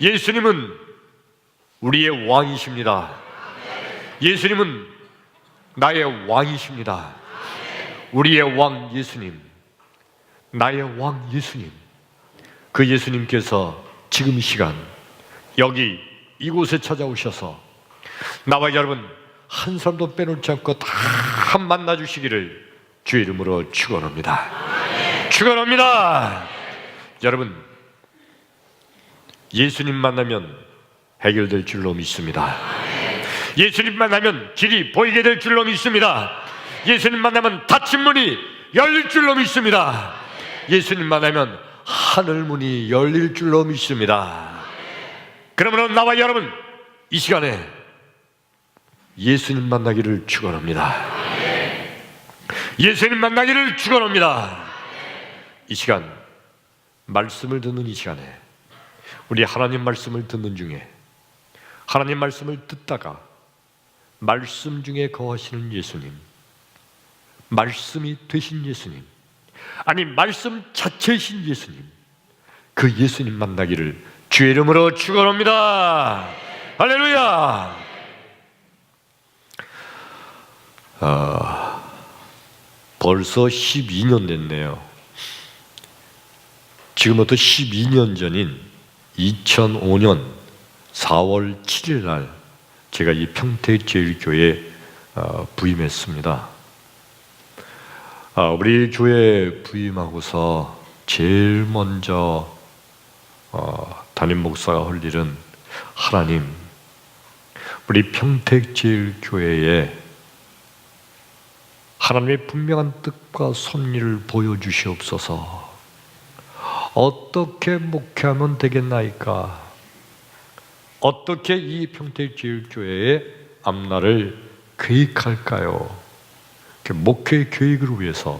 예수님은 우리의 왕이십니다. 예수님은 나의 왕이십니다. 우리의 왕 예수님, 나의 왕 예수님, 그 예수님께서 지금 이 시간 여기 이곳에 찾아오셔서 나와 여러분 한 사람도 빼놓지 않고 다 만나 주시기를 주의 이름으로 축원합니다. 축원합니다. 여러분, 예수님 만나면 해결될 줄로 믿습니다. 예수님 만나면 길이 보이게 될 줄로 믿습니다. 예수님 만나면 닫힌 문이 열릴 줄로 믿습니다. 예수님 만나면 하늘 문이 열릴 줄로 믿습니다. 그러므로 나와 여러분 이 시간에 예수님 만나기를 축원합니다. 예수님 만나기를 축원합니다. 이 시간 말씀을 듣는 이 시간에 우리 하나님 말씀을 듣는 중에 하나님 말씀을 듣다가 말씀 중에 거하시는 예수님, 말씀이 되신 예수님, 아니 말씀 자체이신 예수님, 그 예수님 만나기를 주의 이름으로 축원합니다. 할렐루야. 벌써 12년 됐네요. 지금부터 12년 전인 2005년 4월 7일 날 제가 이 평택제일교회에 부임했습니다. 우리 교회 부임하고서 제일 먼저 담임 목사가 할 일은 하나님, 우리 평택제일교회에 하나님의 분명한 뜻과 섭리를 보여주시옵소서. 어떻게 목회하면 되겠나이까? 어떻게 이 평택제일교회의 앞날을 계획할까요? 목회 계획을 위해서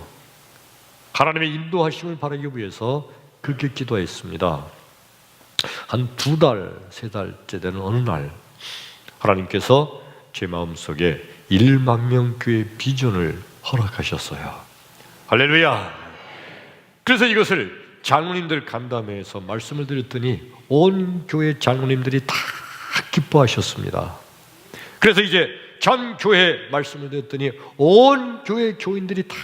하나님의 인도하심을 바라기 위해서 그렇게 기도했습니다. 한 2달, 3달째 되는 어느 날 하나님께서 제 마음속에 1만 명 교회 비전을 허락하셨어요. 할렐루야. 그래서 이것을 장로님들 간담회에서 말씀을 드렸더니 온 교회 장로님들이 다 기뻐하셨습니다. 그래서 이제 전 교회 말씀을 드렸더니 온 교회 교인들이 다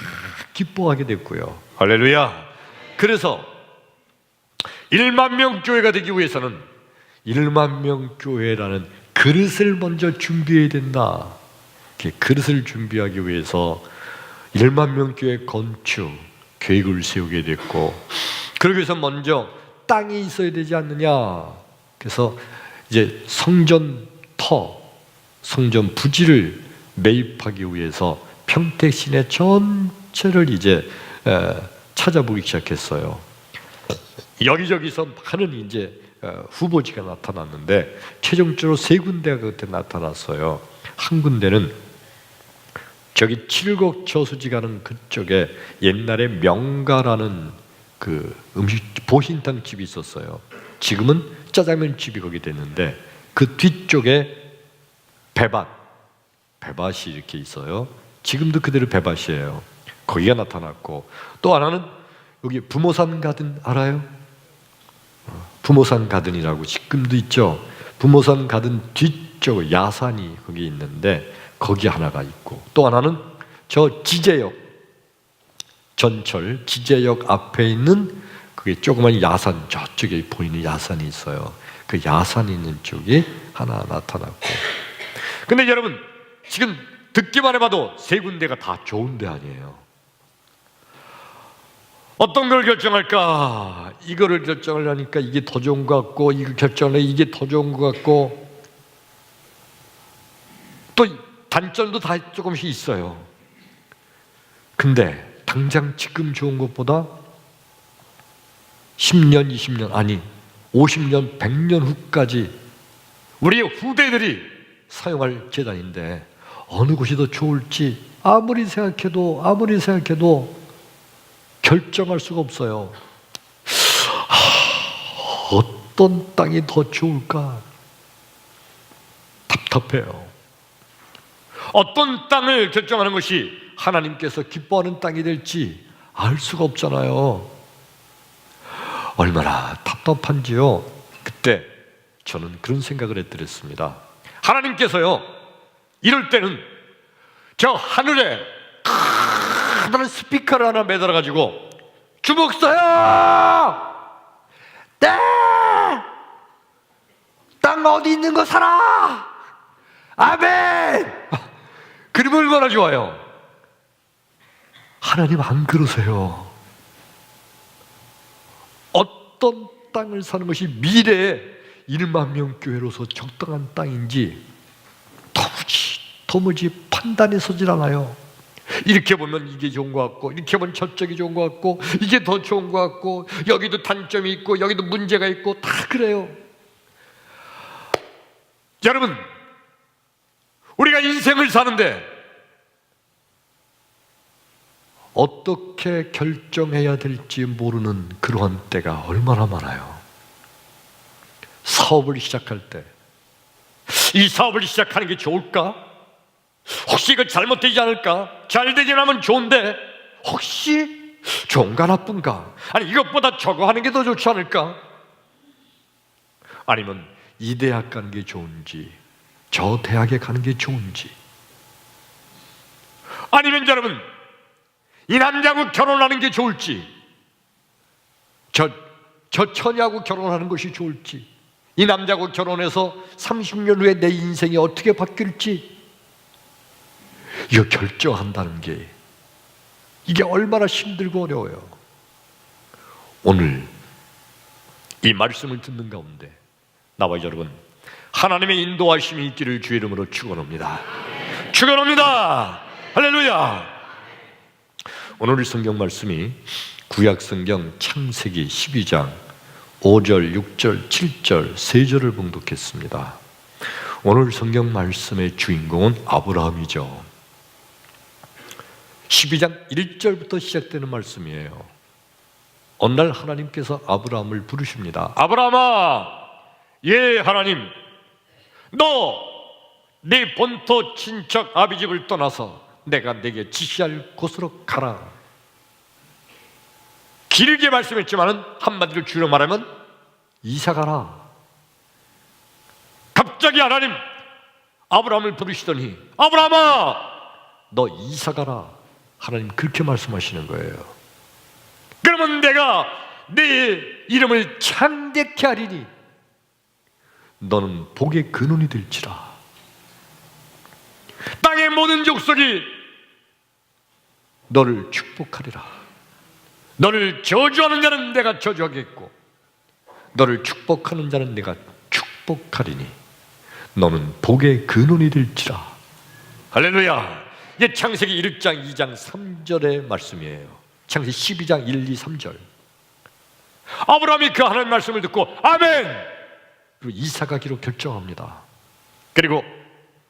기뻐하게 됐고요. 할렐루야. 그래서 1만 명 교회가 되기 위해서는 1만 명 교회라는 그릇을 먼저 준비해야 된다. 그릇을 준비하기 위해서 1만 명 교회 건축 계획을 세우게 됐고, 그러기 위해서 먼저 땅이 있어야 되지 않느냐. 그래서 이제 성전 부지를 매입하기 위해서 평택 시내 전체를 이제 찾아보기 시작했어요. 여기저기서 많은 이제 후보지가 나타났는데 최종적으로 3군데가 그때 나타났어요. 한 군데는 저기 칠곡 저수지 가는 그쪽에 옛날에 명가라는 그 음식 보신탕 집이 있었어요. 지금은 짜장면 집이 거기 됐는데 그 뒤쪽에 배밭이 이렇게 있어요. 지금도 그대로 배밭이에요. 거기가 나타났고, 또 하나는 여기 부모산 가든 알아요? 부모산 가든이라고 지금도 있죠. 부모산 가든 뒤쪽 야산이 거기 있는데 거기 하나가 있고, 또 하나는 저 지제역 전철 지제역 앞에 있는 그게 조그만 야산, 저쪽에 보이는 야산이 있어요. 그 야산이 있는 쪽이 하나 나타났고. 근데 여러분 지금 듣기만 해봐도 3군데가 다 좋은 데 아니에요. 어떤 걸 결정할까? 이거를 결정을 하니까 이게 더 좋은 것 같고, 이거 결정을 해 이게 더 좋은 것 같고, 또 단점도 다 조금씩 있어요. 근데 당장 지금 좋은 것보다 10년, 20년, 아니 50년, 100년 후까지 우리의 후대들이 사용할 재단인데 어느 곳이 더 좋을지 아무리 생각해도 결정할 수가 없어요. 어떤 땅이 더 좋을까? 답답해요. 어떤 땅을 결정하는 것이 하나님께서 기뻐하는 땅이 될지 알 수가 없잖아요. 얼마나 답답한지요. 그때 저는 그런 생각을 해드렸습니다. 하나님께서요, 이럴 때는 저 하늘에 커다란 스피커를 하나 매달아가지고 주목 써요! 네! 땅 어디 있는 거 사라! 아멘! 그러면 얼마나 좋아요. 하나님 안 그러세요. 어떤 땅을 사는 것이 미래에 1만 명 교회로서 적당한 땅인지 도무지 판단이 서질 않아요. 이렇게 보면 이게 좋은 것 같고, 이렇게 보면 저쪽이 좋은 것 같고, 이게 더 좋은 것 같고, 여기도 단점이 있고 여기도 문제가 있고, 다 그래요. 여러분, 우리가 인생을 사는데 어떻게 결정해야 될지 모르는 그러한 때가 얼마나 많아요. 사업을 시작할 때, 이 사업을 시작하는 게 좋을까? 혹시 이거 잘못되지 않을까? 잘 되긴 하면 좋은데 혹시 좋은가 나쁜가? 아니, 이것보다 저거 하는 게 더 좋지 않을까? 아니면 이 대학 가는 게 좋은지, 저 대학에 가는 게 좋은지, 아니면 여러분, 이 남자하고 결혼하는 게 좋을지, 저 처녀하고 결혼하는 것이 좋을지, 이 남자하고 결혼해서 30년 후에 내 인생이 어떻게 바뀔지, 이거 결정한다는 게 이게 얼마나 힘들고 어려워요. 오늘 이 말씀을 듣는 가운데 나와 여러분, 하나님의 인도하심이 있기를 주의 이름으로 축원합니다. 축원합니다. 할렐루야. 오늘 성경 말씀이 구약 성경 창세기 12장 5절, 6절, 7절 세 절을 봉독했습니다. 오늘 성경 말씀의 주인공은 아브라함이죠. 12장 1절부터 시작되는 말씀이에요. 어느 날 하나님께서 아브라함을 부르십니다. 아브라함아, 예 하나님, 너 네 본토 친척 아비집을 떠나서 내가 내게 지시할 곳으로 가라. 길게 말씀했지만 한마디로 줄여 말하면 이사 가라. 갑자기 하나님 아브라함을 부르시더니 아브라함아, 너 이사 가라. 하나님 그렇게 말씀하시는 거예요. 그러면 내가 네 이름을 창대케 하리니 너는 복의 근원이 될지라. 땅의 모든 족속이 너를 축복하리라. 너를 저주하는 자는 내가 저주하겠고 너를 축복하는 자는 내가 축복하리니 너는 복의 근원이 될지라. 할렐루야. 이게 창세기 1장 2장 3절의 말씀이에요. 창세기 12장 1, 2, 3절. 아브라함이 그 하나님 말씀을 듣고 아멘! 그리고 이사 가기로 결정합니다. 그리고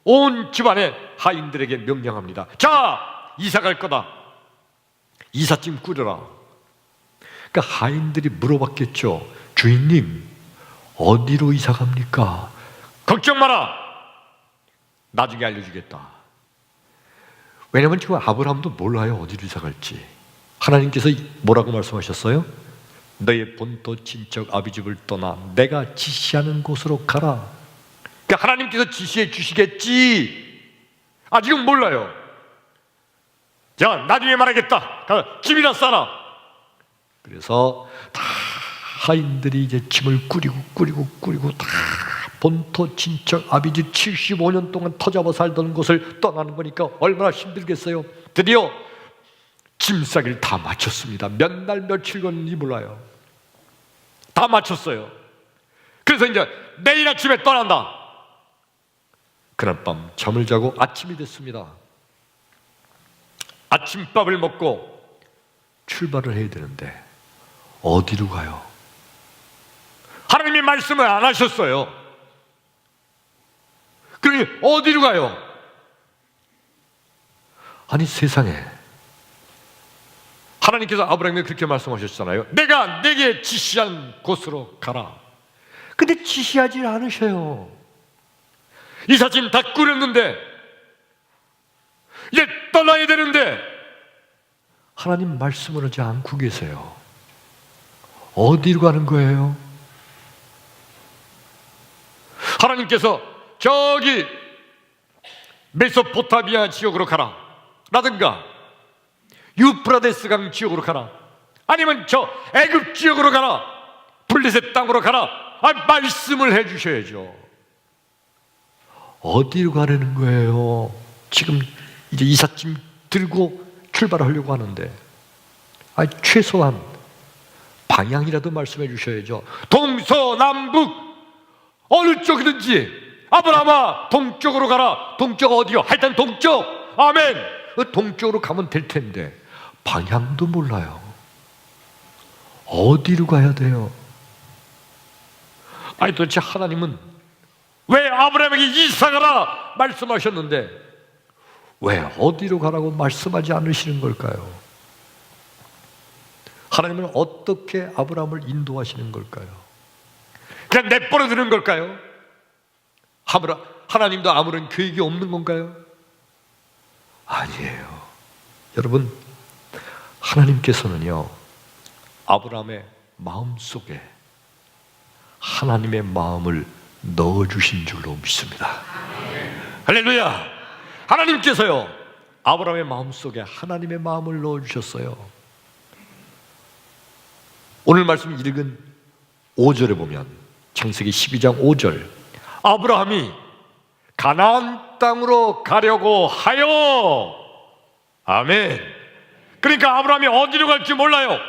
온 집안의 하인들에게 명령합니다. 자, 이사 갈 거다. 이삿짐 꾸려라. 그러니까 하인들이 물어봤겠죠. 주인님, 어디로 이사 갑니까? 걱정 마라. 나중에 알려주겠다. 왜냐하면 지금 아브라함도 몰라요, 어디로 이사 갈지. 하나님께서 뭐라고 말씀하셨어요? 너의 본토 친척 아비집을 떠나 내가 지시하는 곳으로 가라. 그러니까 하나님께서 지시해 주시겠지. 아직은 몰라요. 자, 나중에 말하겠다. 가, 집이나 싸라. 그래서 다 하인들이 이제 짐을 꾸리고 다 본토 친척 아비집 75년 동안 터잡아 살던 곳을 떠나는 거니까 얼마나 힘들겠어요. 드디어 짐 싸기를 다 마쳤습니다. 몇 날 며칠 걸는지 몰라요. 다 마쳤어요. 그래서 이제 내일 아침에 떠난다. 그날 밤 잠을 자고 아침이 됐습니다. 아침밥을 먹고 출발을 해야 되는데 어디로 가요? 하나님이 말씀을 안 하셨어요. 그러니 어디로 가요? 아니 세상에, 하나님께서 아브라함에게 그렇게 말씀하셨잖아요. 내가 내게 지시한 곳으로 가라. 근데 지시하지 않으셔요. 이삿짐 다 꾸렸는데 이제 떠나야 되는데 하나님 말씀을 하지 않고 계세요. 어디로 가는 거예요? 하나님께서 저기 메소포타미아 지역으로 가라 라든가 유프라데스 강 지역으로 가라, 아니면 저 애굽 지역으로 가라, 블레셋 땅으로 가라, 말씀을 해주셔야죠. 어디로 가려는 거예요? 지금 이제 이삿짐 들고 출발하려고 하는데 최소한 방향이라도 말씀해 주셔야죠. 동서남북 어느 쪽이든지 아브라함아 동쪽으로 가라. 동쪽 어디요? 하여튼 동쪽. 아멘. 동쪽으로 가면 될 텐데 방향도 몰라요. 어디로 가야 돼요? 도대체 하나님은 왜 아브라함에게 이사가라 말씀하셨는데 왜 어디로 가라고 말씀하지 않으시는 걸까요? 하나님은 어떻게 아브라함을 인도하시는 걸까요? 그냥 내버려 두는 걸까요? 하나님도 아무런 계획이 없는 건가요? 아니에요. 여러분, 하나님께서는요 아브라함의 마음속에 하나님의 마음을 넣어주신 줄로 믿습니다. 할렐루야. 하나님께서요 아브라함의 마음속에 하나님의 마음을 넣어주셨어요. 오늘 말씀 읽은 5절에 보면 창세기 12장 5절, 아브라함이 가나안 땅으로 가려고 하여. 아멘. 그러니까 아브라함이 어디로 갈지 몰라요.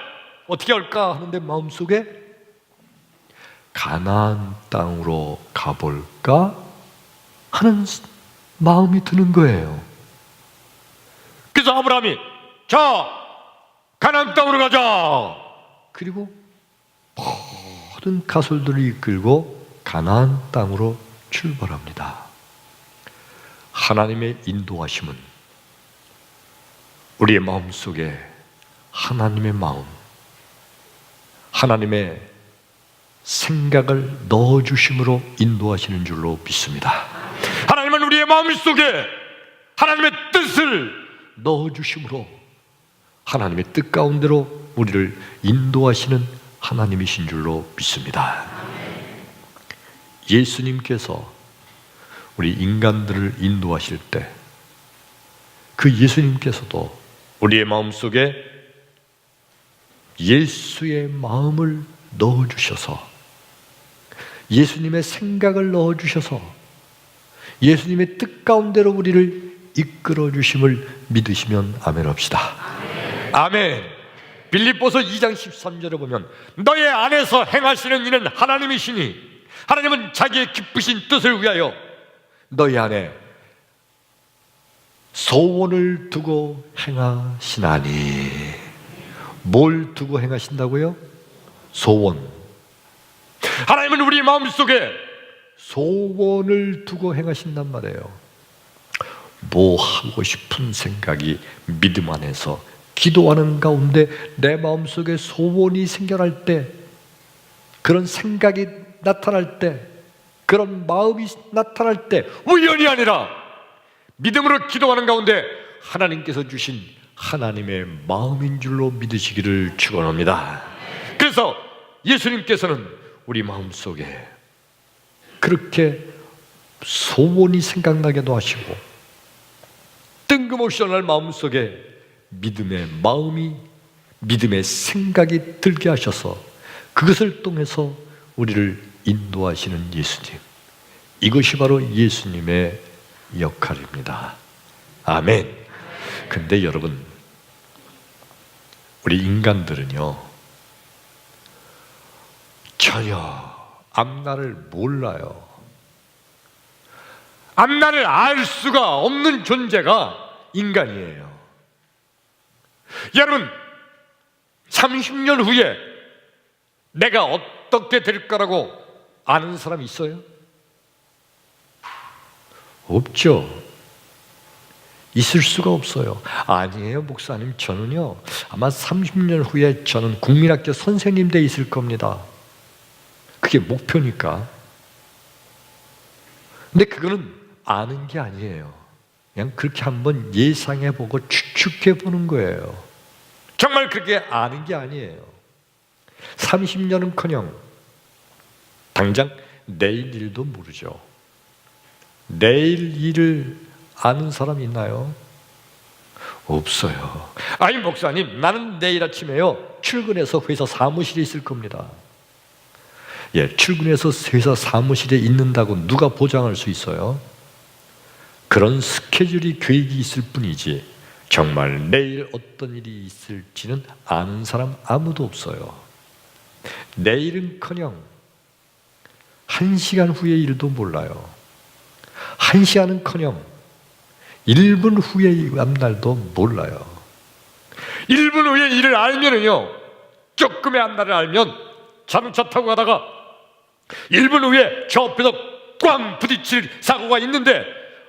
어떻게 할까 하는데 마음속에 가나안 땅으로 가볼까 하는 마음이 드는 거예요. 그래서 아브라함이 자 가나안 땅으로 가자. 그리고 모든 가솔들을 이끌고 가나안 땅으로 출발합니다. 하나님의 인도하심은 우리의 마음속에 하나님의 마음, 하나님의 생각을 넣어주심으로 인도하시는 줄로 믿습니다. 하나님은 우리의 마음속에 하나님의 뜻을 넣어주심으로 하나님의 뜻 가운데로 우리를 인도하시는 하나님이신 줄로 믿습니다. 예수님께서 우리 인간들을 인도하실 때 그 예수님께서도 우리의 마음속에 예수의 마음을 넣어주셔서 예수님의 생각을 넣어주셔서 예수님의 뜻 가운데로 우리를 이끌어 주심을 믿으시면 아멘 합시다. 아멘. 빌립보서 2장 13절에 보면 너의 안에서 행하시는 이는 하나님이시니 하나님은 자기의 기쁘신 뜻을 위하여 너희 안에 소원을 두고 행하시나니. 뭘 두고 행하신다고요? 소원. 하나님은 우리 마음속에 소원을 두고 행하신단 말이에요. 뭐 하고 싶은 생각이 믿음 안에서 기도하는 가운데 내 마음속에 소원이 생겨날 때, 그런 생각이 나타날 때, 그런 마음이 나타날 때 우연이 아니라 믿음으로 기도하는 가운데 하나님께서 주신 하나님의 마음인 줄로 믿으시기를 축원합니다. 그래서 예수님께서는 우리 마음속에 그렇게 소원이 생각나게도 하시고 뜬금없이 어느 마음속에 믿음의 마음이, 믿음의 생각이 들게 하셔서 그것을 통해서 우리를 인도하시는 예수님, 이것이 바로 예수님의 역할입니다. 아멘. 근데 여러분, 우리 인간들은요 전혀 앞날을 몰라요. 앞날을 알 수가 없는 존재가 인간이에요. 여러분, 30년 후에 내가 어떻게 될 거라고 아는 사람 있어요? 없죠. 있을 수가 없어요. 아니에요, 목사님. 저는요 아마 30년 후에 저는 국민학교 선생님 돼 있을 겁니다. 그게 목표니까. 근데 그거는 아는 게 아니에요. 그냥 그렇게 한번 예상해보고 추측해보는 거예요. 정말 그렇게 아는 게 아니에요. 30년은커녕 당장 내일 일도 모르죠. 내일 일을 아는 사람 있나요? 없어요. 아니 목사님, 나는 내일 아침에요 출근해서 회사 사무실에 있을 겁니다. 예, 출근해서 회사 사무실에 있는다고 누가 보장할 수 있어요? 그런 스케줄이 계획이 있을 뿐이지 정말 내일 어떤 일이 있을지는 아는 사람 아무도 없어요. 내일은커녕 1시간 후의 일도 몰라요. 1시간은커녕 1분 후의 앞날도 몰라요. 1분 후의 일을 알면은요, 조금의 앞날을 알면 자동차 타고 가다가 1분 후에 저 앞에서 꽝 부딪힐 사고가 있는데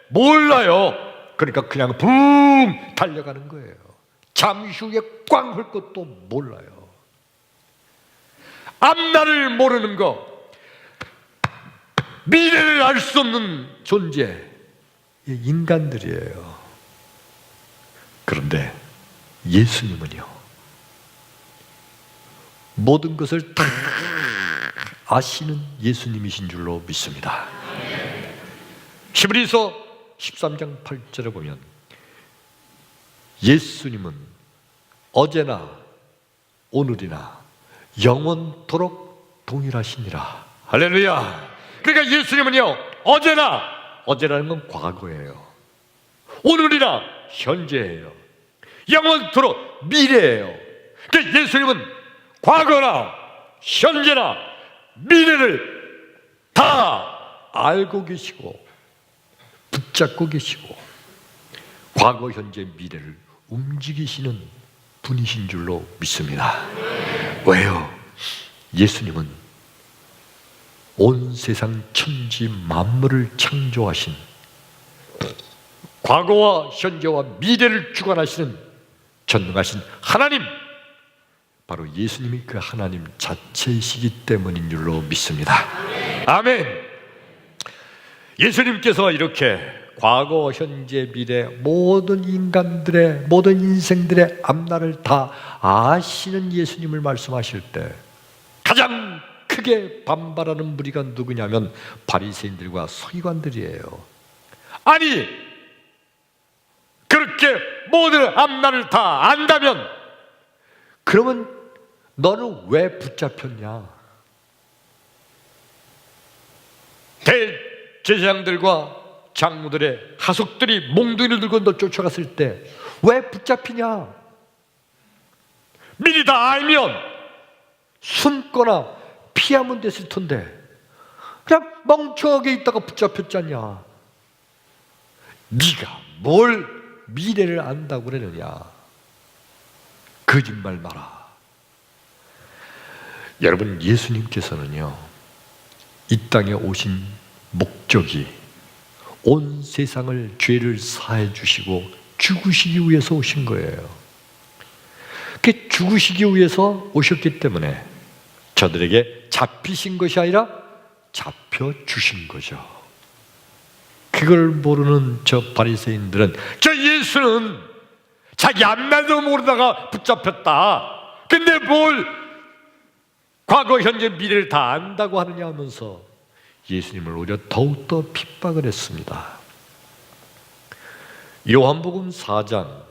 몰라요. 그러니까 그냥 붕 달려가는 거예요. 잠시 후에 꽝 할 것도 몰라요. 앞날을 모르는 거, 미래를 알 수 없는 존재, 인간들이에요. 그런데 예수님은요, 모든 것을 다 아시는 예수님이신 줄로 믿습니다. 히브리서 13장 8절에 보면 예수님은 어제나 오늘이나 영원토록 동일하시니라. 할렐루야. 그러니까 예수님은요, 어제라는 건 과거예요. 오늘이나 현재예요. 영원토록 미래예요. 그러니까 예수님은 과거나 현재나 미래를 다 알고 계시고 붙잡고 계시고 과거, 현재, 미래를 움직이시는 분이신 줄로 믿습니다. 왜요? 예수님은 온 세상 천지 만물을 창조하신, 과거와 현재와 미래를 주관하시는 전능하신 하나님, 바로 예수님이 그 하나님 자체이시기 때문인 줄로 믿습니다. 아멘. 예수님께서 이렇게 과거, 현재, 미래 모든 인간들의, 모든 인생들의 앞날을 다 아시는 예수님을 말씀하실 때 가장 크게 반발하는 무리가 누구냐면 바리새인들과 서기관들이에요. 아니, 그렇게 모든 앞날을 다 안다면 그러면 너는 왜 붙잡혔냐? 대제사장들과 장로들의 하숙들이 몽둥이를 들고 너 쫓아갔을 때 왜 붙잡히냐? 미리 다 알면 숨거나 피하면 됐을 텐데 그냥 멍청하게 있다가 붙잡혔잖냐? 네가 뭘 미래를 안다고 그러느냐? 거짓말 마라. 여러분, 예수님께서는요, 이 땅에 오신 목적이 온 세상을 죄를 사해 주시고 죽으시기 위해서 오신 거예요. 그 죽으시기 위해서 오셨기 때문에 저들에게 잡히신 것이 아니라 잡혀 주신 거죠. 그걸 모르는 저 바리새인들은 저 예수는 자기 앞날도 모르다가 붙잡혔다, 근데 뭘 과거, 현재, 미래를 다 안다고 하느냐 하면서 예수님을 오히려 더욱더 핍박을 했습니다. 요한복음 4장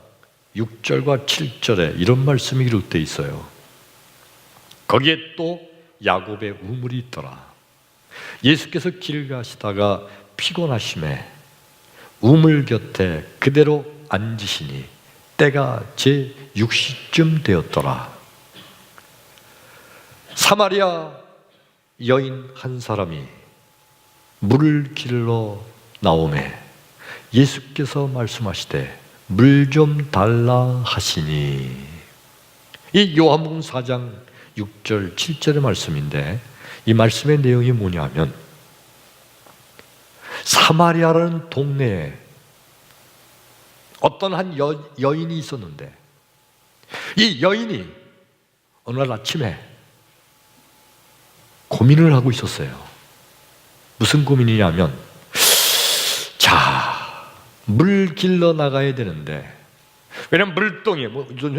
6절과 7절에 이런 말씀이 기록되어 있어요. 거기에 또 야곱의 우물이 있더라. 예수께서 길 가시다가 피곤하심에 우물 곁에 그대로 앉으시니 때가 제 6시쯤 되었더라. 사마리아 여인 한 사람이 물을 길러 나오매 예수께서 말씀하시되 물 좀 달라 하시니, 이 요한복음 4장 6절 7절의 말씀인데 이 말씀의 내용이 뭐냐면 사마리아라는 동네에 어떤 한 여인이 있었는데 이 여인이 어느 날 아침에 고민을 하고 있었어요. 무슨 고민이냐면, 자, 물 길러 나가야 되는데, 왜냐면 물동에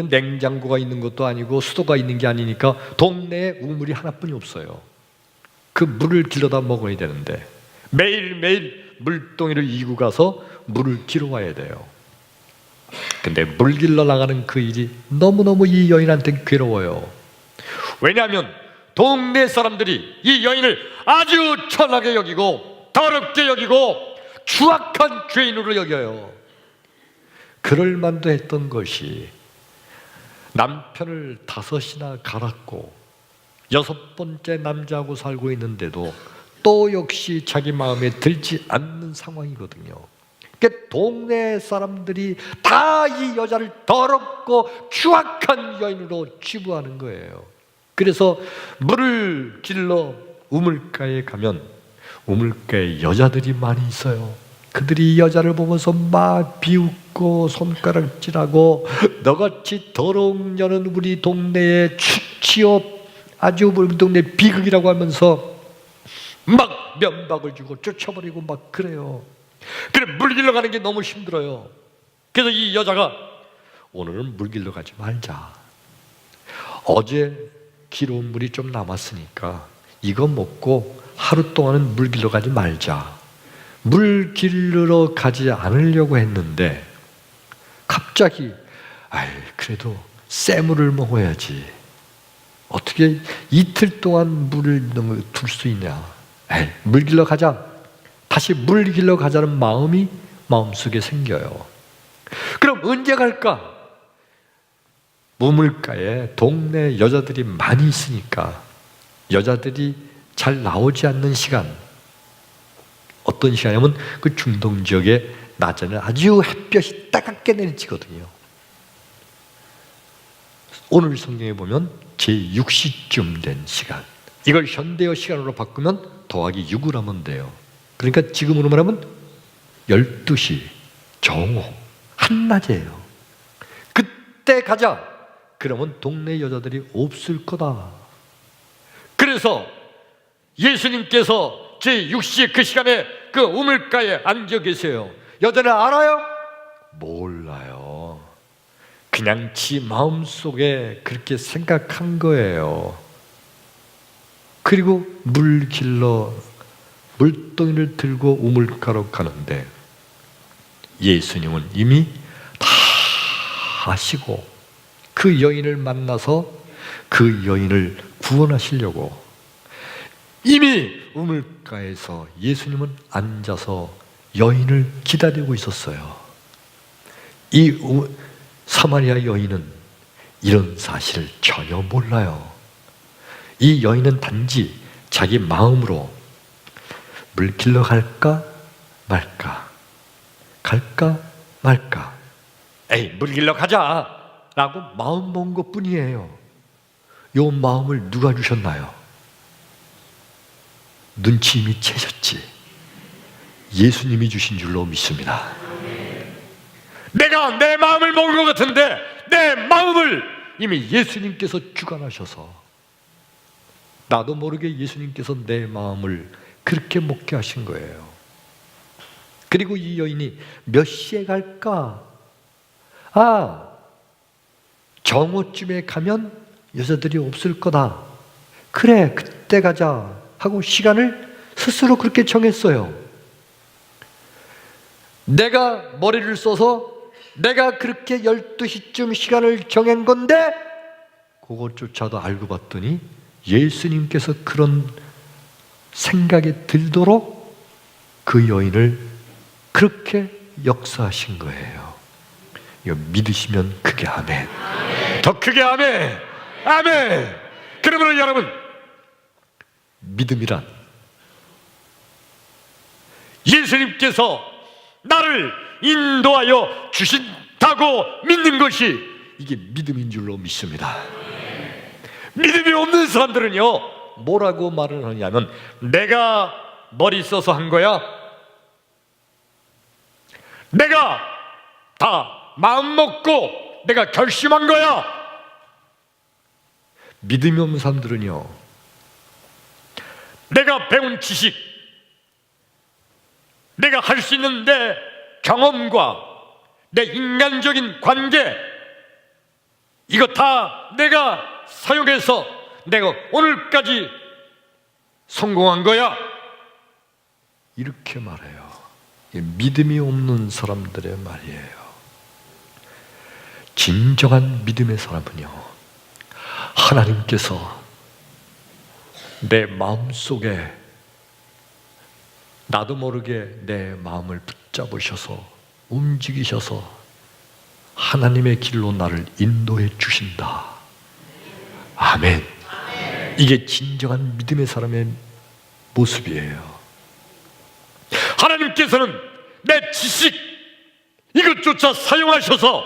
냉장고가 있는 것도 아니고 수도가 있는 게 아니니까 동네에 우물이 하나뿐이 없어요. 그 물을 길러다 먹어야 되는데 매일매일 물동이를 이고 가서 물을 길어와야 돼요. 근데 물 길러 나가는 그 일이 너무너무 이 여인한테 괴로워요. 왜냐하면 동네 사람들이 이 여인을 아주 천하게 여기고 더럽게 여기고 추악한 죄인으로 여겨요. 그럴 만도 했던 것이 남편을 5이나 갈았고 6번째 남자하고 살고 있는데도 또 역시 자기 마음에 들지 않는 상황이거든요. 그러니까 동네 사람들이 다 이 여자를 더럽고 추악한 여인으로 치부하는 거예요. 그래서 물을 길러 우물가에 가면 우물가에 여자들이 많이 있어요. 그들이 이 여자를 보면서 막 비웃고 손가락질하고 너같이 더러운 년은 우리 동네에 취업 아주 우리 동네 비극이라고 하면서 막 면박을 주고 쫓아버리고 막 그래요. 그래 물 길러 가는 게 너무 힘들어요. 그래서 이 여자가 오늘은 물 길러 가지 말자. 어제 길어온 물이 좀 남았으니까 이거 먹고 하루 동안은 물 길러 가지 말자. 물 길러 가지 않으려고 했는데 갑자기 그래도 쇠물을 먹어야지. 어떻게 이틀 동안 물을 둘 수 있냐. 물 길러 가자. 다시 물 길러 가자는 마음이 마음속에 생겨요. 그럼 언제 갈까? 우물가에 동네 여자들이 많이 있으니까 여자들이 잘 나오지 않는 시간, 어떤 시간이냐면 그 중동 지역의 낮에는 아주 햇볕이 따갑게 내리치거든요. 오늘 성경에 보면 제6시쯤 된 시간, 이걸 현대어 시간으로 바꾸면 더하기 6을 하면 돼요. 그러니까 지금으로 말하면 12시 정오 한낮이에요. 그때 가자. 그러면 동네 여자들이 없을 거다. 그래서 예수님께서 제6시의 그 시간에 그 우물가에 앉아 계세요. 여자는 알아요? 몰라요. 그냥 지 마음속에 그렇게 생각한 거예요. 그리고 물 길러 물동이를 들고 우물가로 가는데 예수님은 이미 다 아시고 그 여인을 만나서 그 여인을 구원하시려고 이미 우물가에서 예수님은 앉아서 여인을 기다리고 있었어요. 이 사마리아 여인은 이런 사실을 전혀 몰라요. 이 여인은 단지 자기 마음으로 물 길러 갈까 말까, 갈까 말까, 물 길러 가자 라고 마음 먹은 것 뿐이에요. 이 마음을 누가 주셨나요? 눈치 이미 채셨지. 예수님이 주신 줄로 믿습니다. 내가 내 마음을 먹은 것 같은데 내 마음을 이미 예수님께서 주관하셔서 나도 모르게 예수님께서 내 마음을 그렇게 먹게 하신 거예요. 그리고 이 여인이 몇 시에 갈까? 정오쯤에 가면 여자들이 없을 거다. 그래, 그때 가자 하고 시간을 스스로 그렇게 정했어요. 내가 머리를 써서 내가 그렇게 12시쯤 시간을 정한 건데 그것조차도 알고 봤더니 예수님께서 그런 생각이 들도록 그 여인을 그렇게 역사하신 거예요. 이거 믿으시면 크게 아멘. 더 크게 아멘. 아멘. 그러면 여러분, 믿음이란 예수님께서 나를 인도하여 주신다고 믿는 것이 이게 믿음인 줄로 믿습니다. 믿음이 없는 사람들은요, 뭐라고 말을 하냐면 내가 머리 써서 한 거야, 내가 다 마음 먹고 내가 결심한 거야. 믿음이 없는 사람들은요, 내가 배운 지식, 내가 할 수 있는 내 경험과 내 인간적인 관계, 이거 다 내가 사용해서 내가 오늘까지 성공한 거야. 이렇게 말해요. 믿음이 없는 사람들의 말이에요. 진정한 믿음의 사람은요, 하나님께서 내 마음속에 나도 모르게 내 마음을 붙잡으셔서 움직이셔서 하나님의 길로 나를 인도해 주신다. 아멘. 이게 진정한 믿음의 사람의 모습이에요. 하나님께서는 내 지식 이것조차 사용하셔서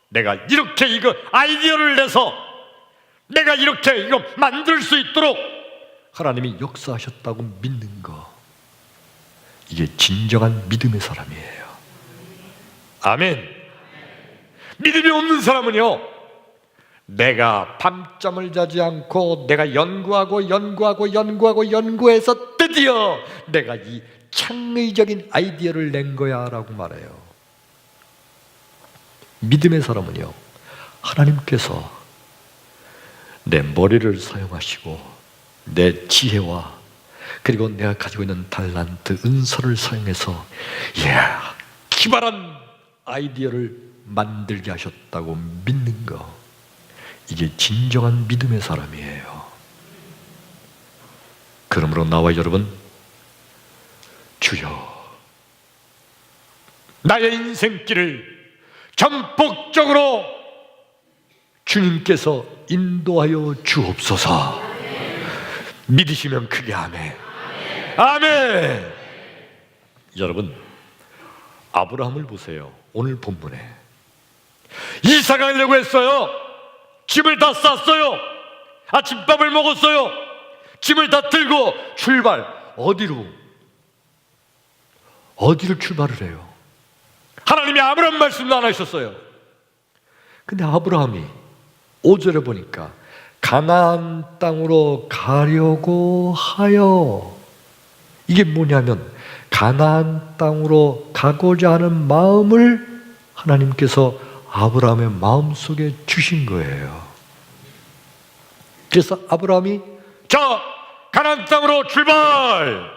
내가 이렇게 이거 아이디어를 내서 내가 이렇게 이거 만들 수 있도록 하나님이 역사하셨다고 믿는 거, 이게 진정한 믿음의 사람이에요. 아멘. 믿음이 없는 사람은요, 내가 밤잠을 자지 않고 내가 연구해서 드디어 내가 이 창의적인 아이디어를 낸 거야 라고 말해요. 믿음의 사람은요, 하나님께서 내 머리를 사용하시고 내 지혜와 그리고 내가 가지고 있는 달란트, 은사를 사용해서 기발한 아이디어를 만들게 하셨다고 믿는 거, 이게 진정한 믿음의 사람이에요. 그러므로 나와 여러분, 주여 나의 인생길을 전폭적으로 주님께서 인도하여 주옵소서. 믿으시면 크게 아멘. 아멘. 여러분, 아브라함을 보세요. 오늘 본문에 이사 가려고 했어요. 짐을 다 쌌어요. 아침밥을 먹었어요. 짐을 다 들고 출발. 어디로 출발을 해요? 하나님이 아브라함 말씀도 안 하셨어요. 근데 아브라함이 5절에 보니까 가나안 땅으로 가려고 하여, 이게 뭐냐면 가나안 땅으로 가고자 하는 마음을 하나님께서 아브라함의 마음속에 주신 거예요. 그래서 아브라함이 자, 가나안 땅으로 출발!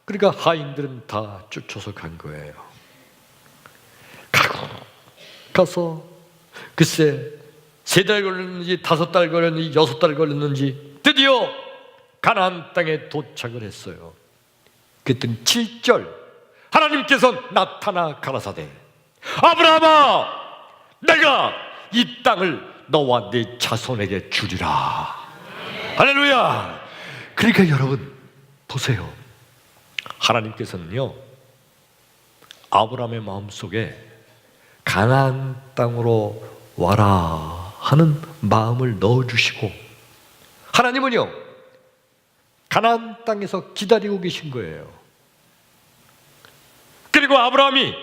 그러니까 하인들은 다 쫓아서 간 거예요. 가서 글쎄 3달 걸렸는지 5달 걸렸는지 6달 걸렸는지 드디어 가나안 땅에 도착을 했어요. 그랬더니 7절 하나님께서 나타나 가라사대 아브라함아, 내가 이 땅을 너와 네 자손에게 주리라. 할렐루야. 그러니까 여러분 보세요. 하나님께서는요, 아브라함의 마음속에 가나안 땅으로 와라 하는 마음을 넣어주시고, 하나님은요 가나안 땅에서 기다리고 계신 거예요. 그리고 아브라함이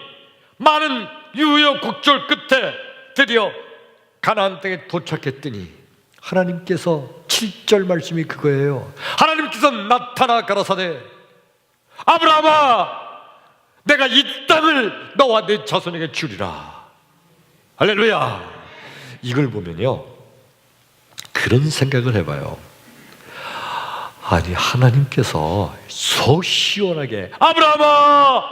많은 유효곡절 끝에 드디어 가나안 땅에 도착했더니 하나님께서 7절 말씀이 그거예요. 하나님께서 나타나 가라사대 아브라함아, 내가 이 땅을 너와 내 자손에게 주리라. 할렐루야. 이걸 보면요, 그런 생각을 해봐요. 아니, 하나님께서 속 시원하게 아브라함아,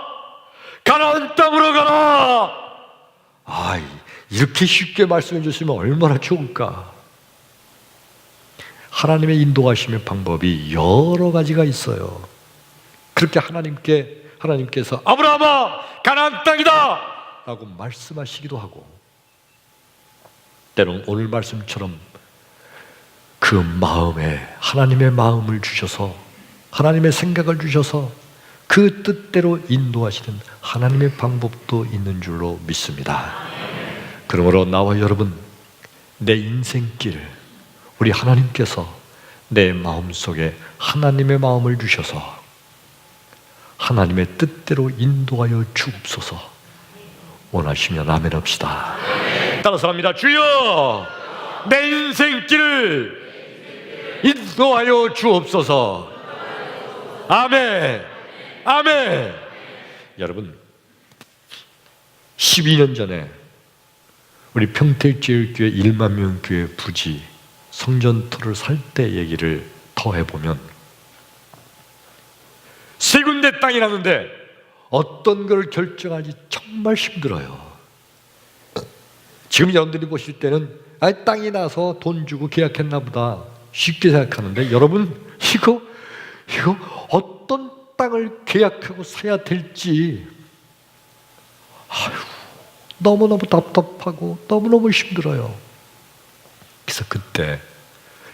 가나안 땅으로 가라. 이렇게 쉽게 말씀해 주시면 얼마나 좋을까. 하나님의 인도하심의 방법이 여러 가지가 있어요. 그렇게 하나님께서 아브라함아, 가나안 땅이다 라고 말씀하시기도 하고, 때로는 오늘 말씀처럼 그 마음에 하나님의 마음을 주셔서, 하나님의 생각을 주셔서 그 뜻대로 인도하시는 하나님의 방법도 있는 줄로 믿습니다. 그러므로 나와 여러분, 내 인생길, 우리 하나님께서 내 마음속에 하나님의 마음을 주셔서 하나님의 뜻대로 인도하여 주옵소서. 원하시면 아멘 합시다. 따라서 합니다. 주여, 내 인생길을 인도하여 주옵소서. 아멘. 아멘. 여러분, 12년 전에 우리 평택제일교회 1만 명 교회 부지 성전터를 살 때 얘기를 더 해보면, 세 군데 땅이 났는데 어떤 걸 결정하지 정말 힘들어요. 지금 여러분들이 보실 때는 땅이 나서 돈 주고 계약했나 보다 쉽게 생각하는데, 여러분 이거 어떤 땅을 계약하고 사야 될지 너무너무 답답하고 너무너무 힘들어요. 그래서 그때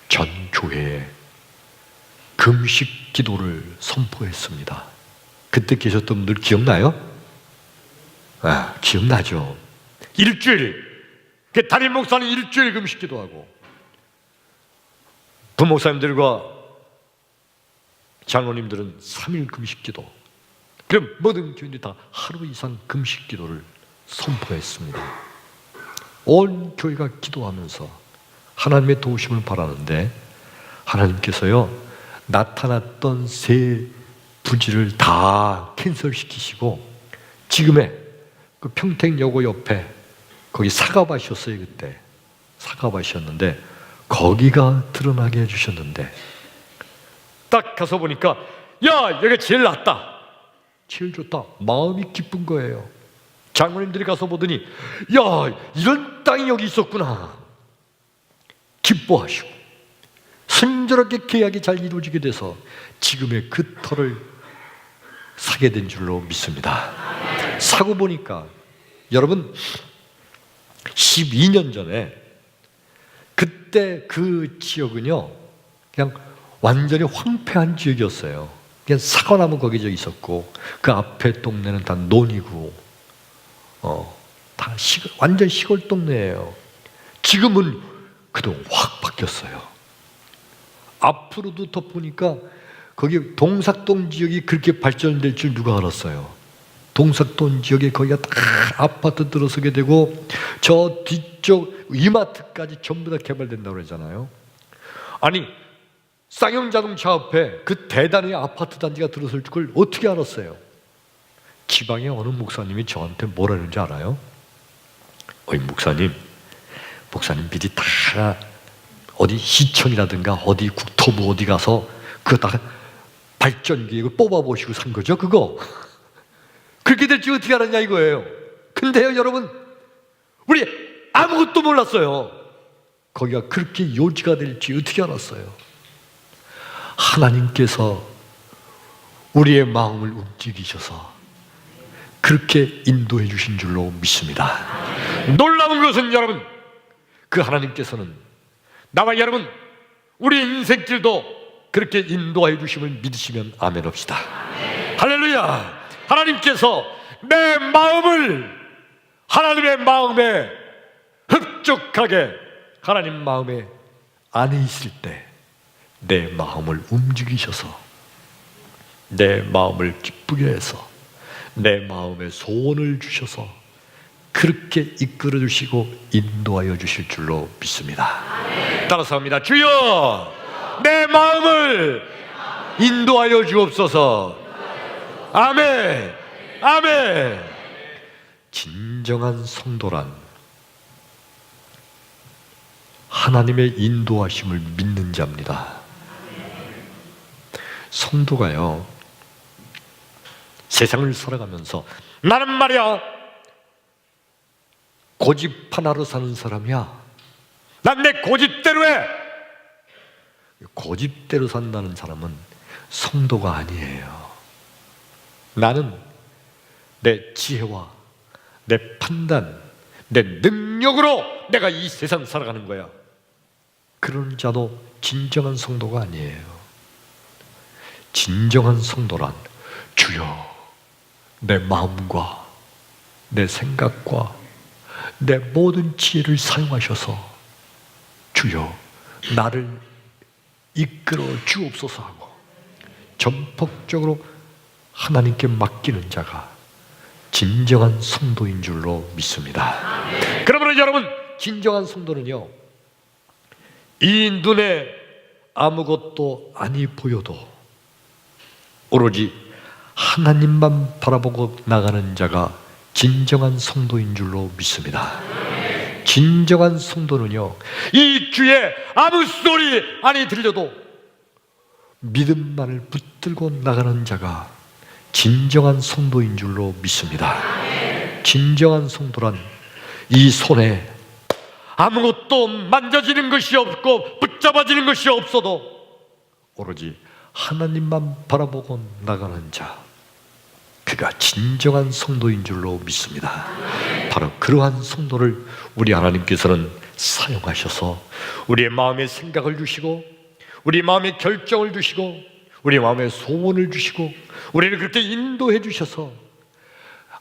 전 교회에 금식 기도를 선포했습니다. 그때 계셨던 분들 기억나요? 기억나죠. 일주일, 담임 목사는 일주일 금식 기도하고 부목사님들과 장로님들은 3일 금식 기도, 그럼 모든 교인들이 다 하루 이상 금식 기도를 선포했습니다. 온 교회가 기도하면서 하나님의 도우심을 바라는데, 하나님께서요 나타났던 세 부지를 다 캔슬시키시고 지금의 그 평택여고 옆에 거기 사과밭이었어요. 그때 사과밭이었는데 거기가 드러나게 해주셨는데, 딱 가서 보니까 여기가 제일 낫다, 제일 좋다, 마음이 기쁜 거예요. 장로님들이 가서 보더니 이런 땅이 여기 있었구나 기뻐하시고, 순조롭게 계약이 잘 이루어지게 돼서 지금의 그 터를 사게 된 줄로 믿습니다. 사고 보니까 여러분 12년 전에 그때 그 지역은요 그냥 완전히 황폐한 지역이었어요. 그냥 사과나무 거기저기 있었고 그 앞에 동네는 다 논이고 다 완전 시골 동네예요. 지금은 그동안 확 바뀌었어요. 앞으로도 더 보니까 거기 동삭동 지역이 그렇게 발전될 줄 누가 알았어요. 동삭동 지역에 거기가 다 아파트 들어서게 되고 저 뒤쪽 이마트까지 전부 다 개발된다고 그러잖아요. 아니 쌍용자동차 앞에 그 대단히 아파트 단지가 들어설 걸 어떻게 알았어요? 지방의 어느 목사님이 저한테 뭐라 그러는지 알아요? 목사님 미리 다 어디 시청이라든가 어디 국토부 어디 가서 그거 다 발전 계획을 뽑아보시고 산 거죠 그거? 그렇게 될지 어떻게 알았냐 이거예요. 근데요 여러분, 우리 아무것도 몰랐어요. 거기가 그렇게 요지가 될지 어떻게 알았어요? 하나님께서 우리의 마음을 움직이셔서 그렇게 인도해 주신 줄로 믿습니다. 놀라운 것은 여러분, 그 하나님께서는 나와 여러분 우리 인생길도 그렇게 인도해 주심을 믿으시면 아멘 합시다. 할렐루야. 하나님께서 내 마음을 하나님의 마음에 흡족하게, 하나님 마음에 안에 있을 때 내 마음을 움직이셔서 내 마음을 기쁘게 해서 내 마음에 소원을 주셔서 그렇게 이끌어 주시고 인도하여 주실 줄로 믿습니다. 따라서 합니다. 주여 내 마음을 인도하여 주옵소서. 아멘. 아멘. 진정한 성도란 하나님의 인도하심을 믿는 자입니다. 성도가요 세상을 살아가면서 나는 말이야 고집 하나로 사는 사람이야, 난 내 고집대로 해, 고집대로 산다는 사람은 성도가 아니에요. 나는 내 지혜와 내 판단, 내 능력으로 내가 이 세상 살아가는 거야. 그런 자도 진정한 성도가 아니에요. 진정한 성도란 주여 내 마음과 내 생각과 내 모든 지혜를 사용하셔서 주여 나를 이끌어 주옵소서 하고 전폭적으로 하나님께 맡기는 자가 진정한 성도인 줄로 믿습니다. 그러므로 여러분, 진정한 성도는요 이 눈에 아무것도 아니 보여도 오로지 하나님만 바라보고 나가는 자가 진정한 성도인 줄로 믿습니다. 진정한 성도는요 이 귀에 아무 소리 아니 들려도 믿음만을 붙들고 나가는 자가 진정한 성도인 줄로 믿습니다. 진정한 성도란 이 손에 아무것도 만져지는 것이 없고 붙잡아지는 것이 없어도 오로지 하나님만 바라보고 나가는 자, 그가 진정한 성도인 줄로 믿습니다. 바로 그러한 성도를 우리 하나님께서는 사용하셔서 우리의 마음에 생각을 주시고 우리 마음에 결정을 주시고 우리 마음에 소원을 주시고 우리를 그렇게 인도해 주셔서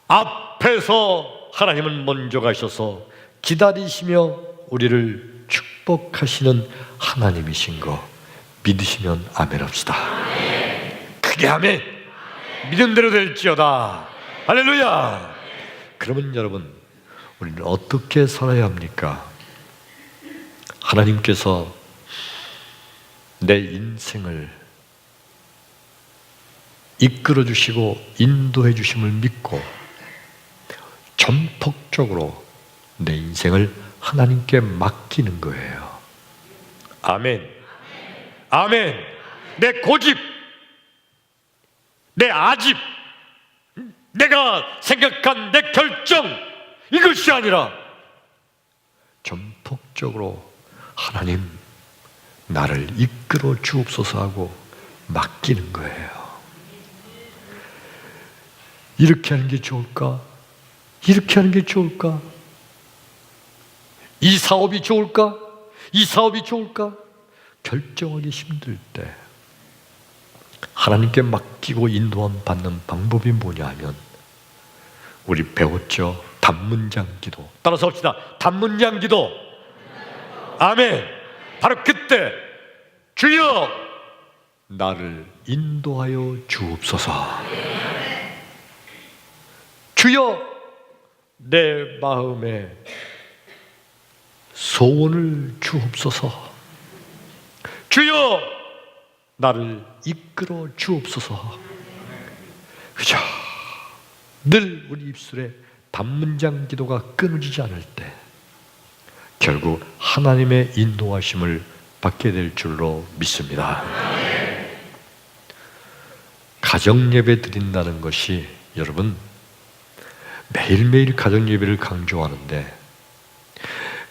앞에서 하나님은 먼저 가셔서 기다리시며 우리를 축복하시는 하나님이신 거 믿으시면 아멘 합시다. 크게 아멘. 믿은 대로 될지어다. 할렐루야. 그러면 여러분, 우리는 어떻게 살아야 합니까? 하나님께서 내 인생을 이끌어 주시고 인도해 주심을 믿고 전폭적으로 내 인생을 하나님께 맡기는 거예요. 아멘. 아멘. 내 고집, 내 아집, 내가 생각한 내 결정, 이것이 아니라 전폭적으로 하나님 나를 이끌어 주옵소서 하고 맡기는 거예요. 이렇게 하는 게 좋을까? 이렇게 하는 게 좋을까? 이 사업이 좋을까? 이 사업이 좋을까? 결정하기 힘들 때 하나님께 맡기고 인도함 받는 방법이 뭐냐 하면 우리 배웠죠? 단문장 기도. 따라서 합시다. 단문장 기도. 아멘. 바로 그때 주여 나를 인도하여 주옵소서. 주여 내 마음에 소원을 주옵소서. 주여 나를 이끌어 주옵소서. 그죠? 늘 우리 입술에 단문장 기도가 끊어지지 않을 때 결국 하나님의 인도하심을 받게 될 줄로 믿습니다. 가정 예배 드린다는 것이 여러분 매일매일 가정 예배를 강조하는데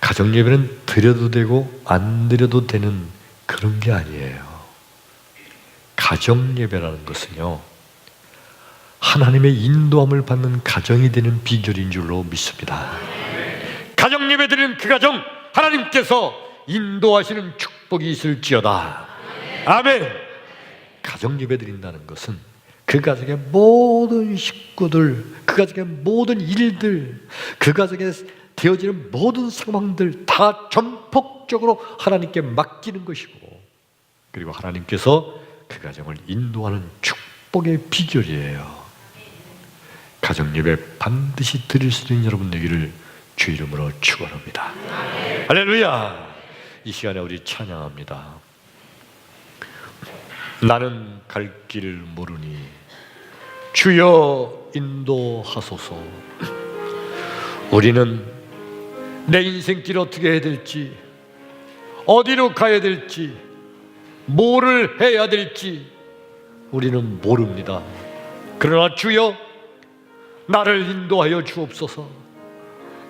가정 예배는 드려도 되고 안 드려도 되는 그런 게 아니에요. 가정 예배라는 것은요 하나님의 인도함을 받는 가정이 되는 비결인 줄로 믿습니다. 가정 예배 드리는 그 가정 하나님께서 인도하시는 축복이 있을지어다. 아멘. 가정 예배 드린다는 것은 그 가정의 모든 식구들, 그 가정의 모든 일들, 그 가정에 되어지는 모든 상황들 다 전폭적으로 하나님께 맡기는 것이고 그리고 하나님께서 그 가정을 인도하는 축복의 비결이에요. 가정 예배 반드시 드릴 수 있는 여러분 되기를 주 이름으로 축원합니다. 할렐루야. 이 시간에 우리 찬양합니다. 나는 갈 길을 모르니 주여 인도하소서. 우리는 내 인생길 어떻게 해야 될지, 어디로 가야 될지, 뭐를 해야 될지 우리는 모릅니다. 그러나 주여 나를 인도하여 주옵소서.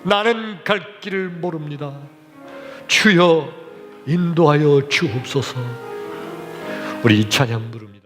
나는 갈 길을 모릅니다. 주여 인도하여 주옵소서. 우리 이 찬양 부릅니다.